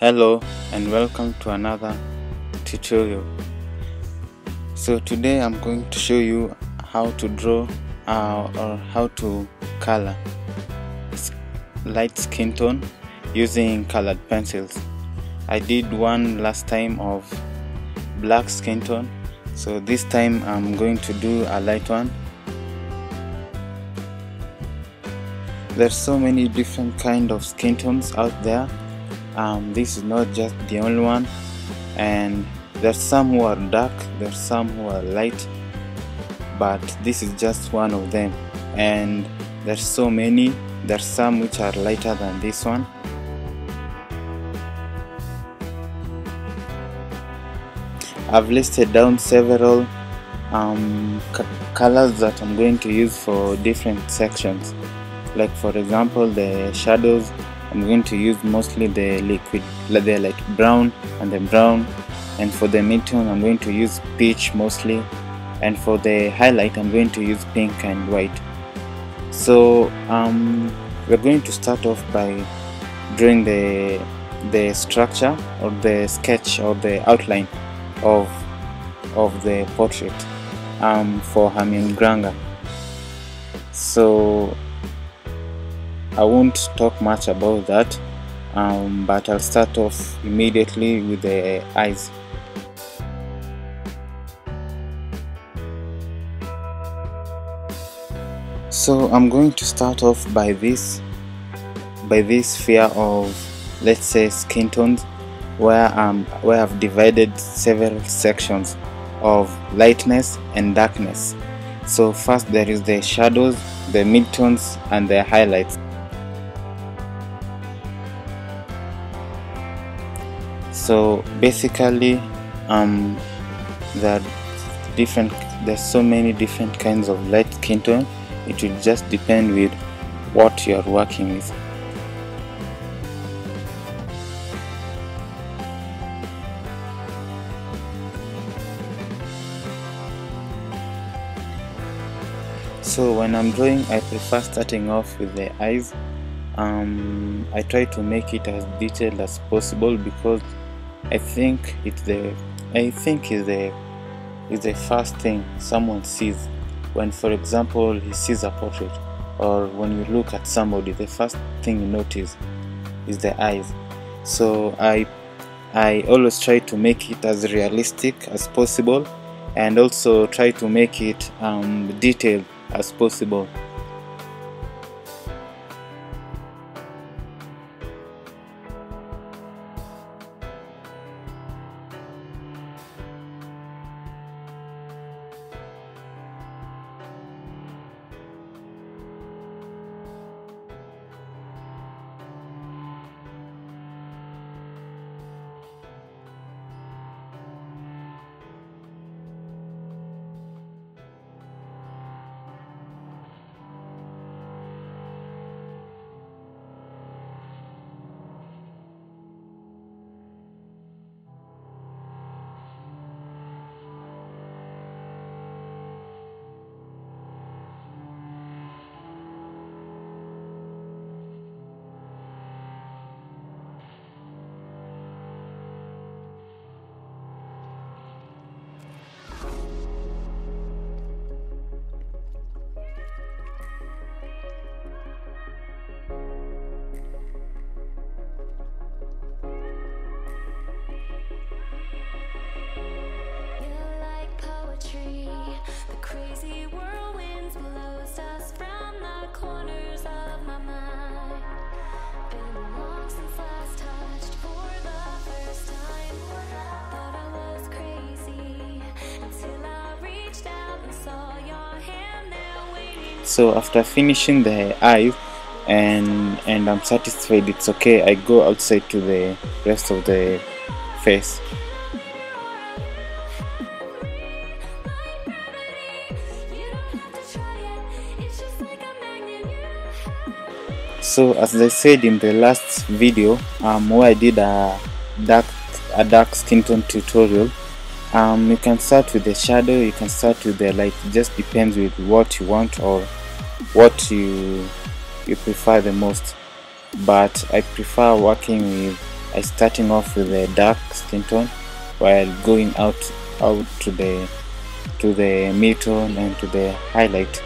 Hello and welcome to another tutorial. So today I'm going to show you how to draw or how to color light skin tone using colored pencils. I did one last time of black skin tone, so this time I'm going to do a light one. There's so many different kind of skin tones out there. This is not just the only one, and there's some who are dark, there's some who are light, but this is just one of them. And there's so many. There's some which are lighter than this one. I've listed down several colors that I'm going to use for different sections. Like for example, the shadows, I'm going to use mostly the liquid, the light brown and the brown. And for the midtone, I'm going to use peach mostly. And for the highlight, I'm going to use pink and white. So we're going to start off by drawing the structure or the sketch or the outline of the portrait for Hermione Granger. So I won't talk much about that, but I'll start off immediately with the eyes. So I'm going to start off by this sphere of, let's say, skin tones, where I've divided several sections of lightness and darkness. So first there is the shadows, the midtones, and the highlights. So basically, there's so many different kinds of light skin tone. It will just depend with what you are working with. So when I'm drawing, I prefer starting off with the eyes. I try to make it as detailed as possible because I think it's the first thing someone sees when, for example, he sees a portrait, or when you look at somebody, the first thing you notice is the eyes. So I always try to make it as realistic as possible, and also try to make it detailed as possible. So after finishing the eyes and I'm satisfied it's okay, I go outside to the rest of the face. So as I said in the last video, where I did a dark skin tone tutorial, you can start with the shadow, you can start with the light. It just depends with what you want or what you prefer the most. But I prefer working with I starting off with a dark skin tone while going out to the mid-tone and to the highlight.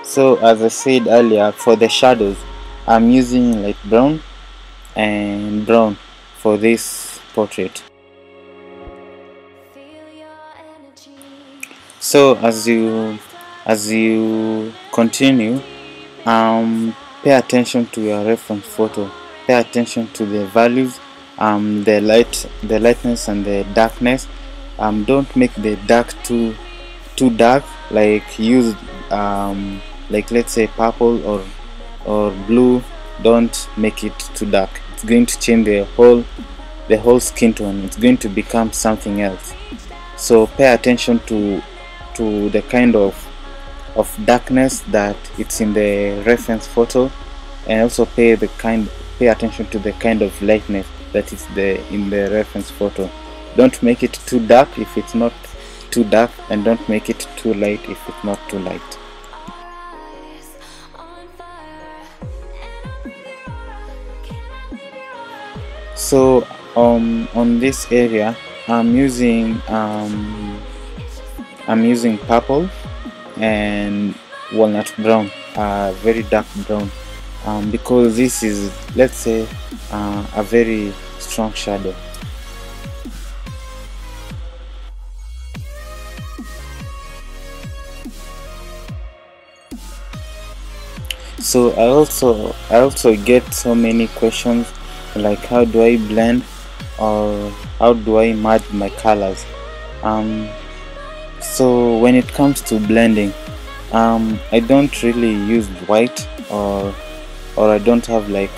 So as I said earlier, for the shadows I'm using light brown and brown for this portrait. So as you continue, pay attention to your reference photo. Pay attention to the values, the lightness and the darkness. Don't make the dark too dark. Like use like let's say purple or blue. Don't make it too dark. It's going to change the whole skin tone. It's going to become something else. So pay attention to the kind of darkness that it's in the reference photo, and also pay attention to the kind of lightness that is in the reference photo. Don't make it too dark if it's not too dark, and don't make it too light if it's not too light. So on this area I'm using purple and walnut brown, very dark brown, because this is, let's say, a very strong shadow. So I also get so many questions like how do I blend or how do I merge my colors. So when it comes to blending, I don't really use white or I don't have like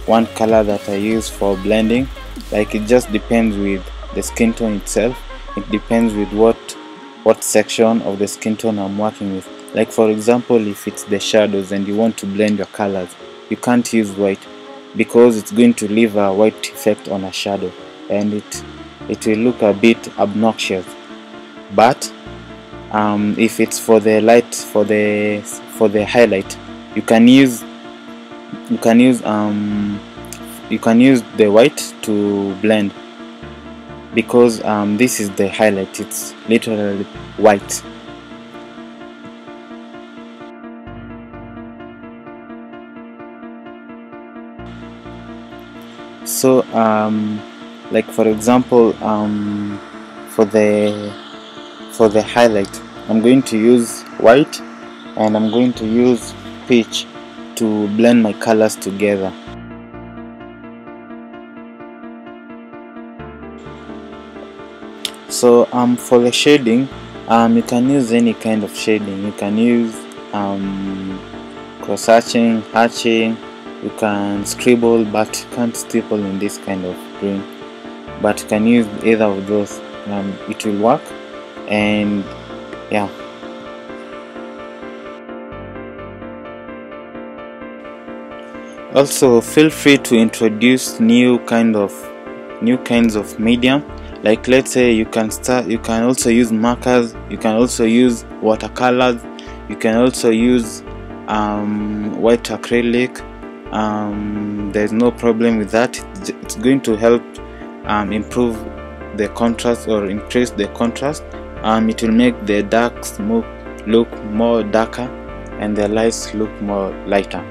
one color that I use for blending. Like it just depends with the skin tone itself. It depends with what section of the skin tone I'm working with. Like for example, if it's the shadows and you want to blend your colors, you can't use white because it's going to leave a white effect on a shadow and it will look a bit obnoxious. But if it's for the light, for the highlight, you can use the white to blend, because this is the highlight. It's literally white. So like for example, for the highlight, I'm going to use white and I'm going to use peach to blend my colors together. So for the shading, you can use any kind of shading. You can use cross hatching, you can scribble, but you can't stipple in this kind of drawing. But you can use either of those, it will work. And yeah, also feel free to introduce new kinds of medium. Like let's say you can also use markers, you can also use watercolors, you can also use white acrylic. There's no problem with that. It's going to help improve the contrast or increase the contrast. It will make the darks look more darker and the lights look more lighter.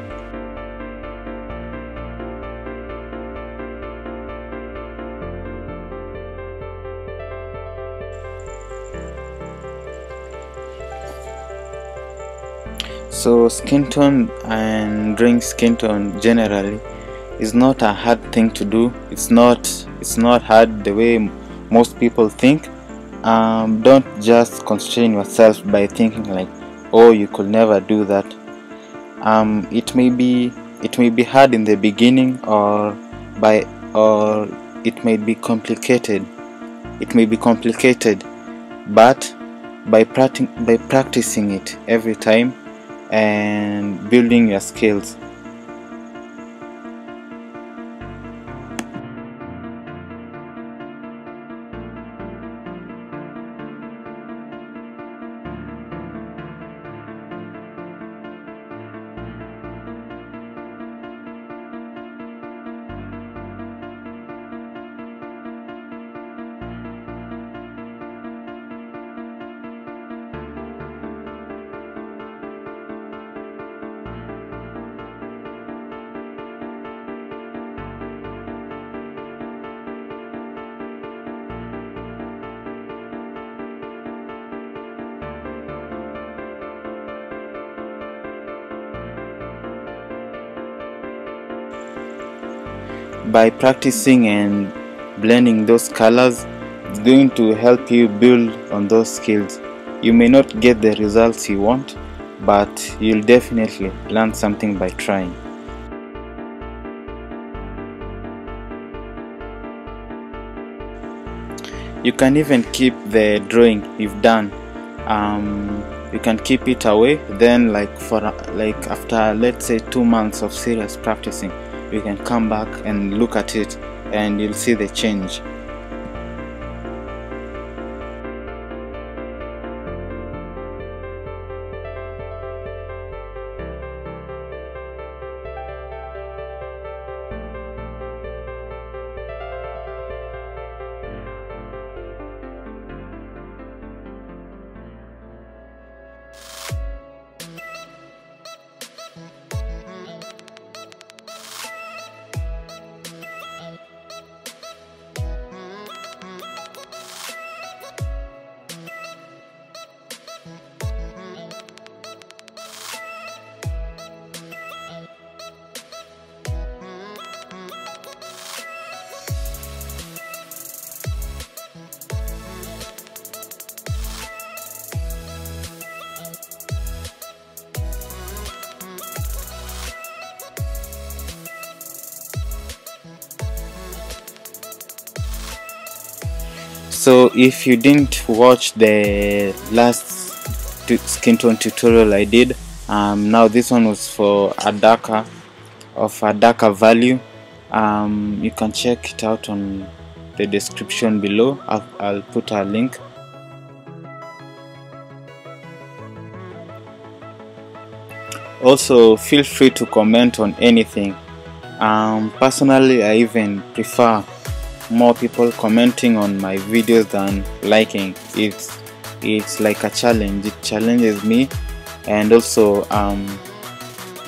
So skin tone and drawing skin tone generally is not a hard thing to do. It's not hard the way most people think. Don't just constrain yourself by thinking like, oh, you could never do that. It may be hard in the beginning, or it may be complicated. But by practicing it every time and building your skills. by practicing and blending those colors, it's going to help you build on those skills. You may not get the results you want, but you'll definitely learn something by trying. You can even keep the drawing you've done. You can keep it away, then after, let's say, 2 months of serious practicing, you can come back and look at it and you'll see the change. So if you didn't watch the last skin tone tutorial I did, now this one was for a darker value. You can check it out on the description below. I'll put a link. Also, feel free to comment on anything. Personally, I even prefer more people commenting on my videos than liking. It's like a challenge. It challenges me, and also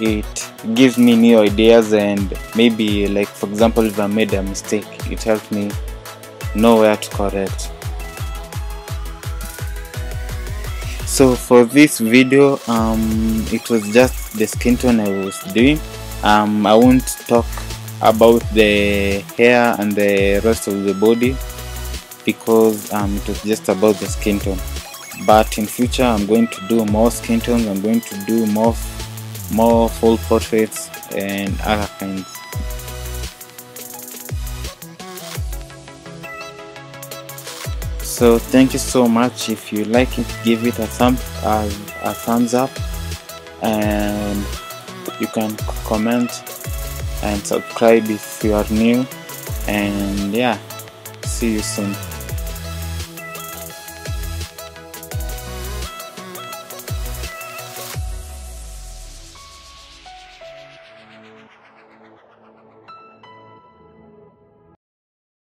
it gives me new ideas, and maybe, like, for example, if I made a mistake, it helps me know where to correct. So for this video, it was just the skin tone I was doing. I won't talk about the hair and the rest of the body because it was just about the skin tone. But in future, I'm going to do more skin tones. I'm going to do more full portraits and other kinds. So thank you so much. If you like it, give it a thumbs up, and you can comment and subscribe if you are new. And yeah, see you soon.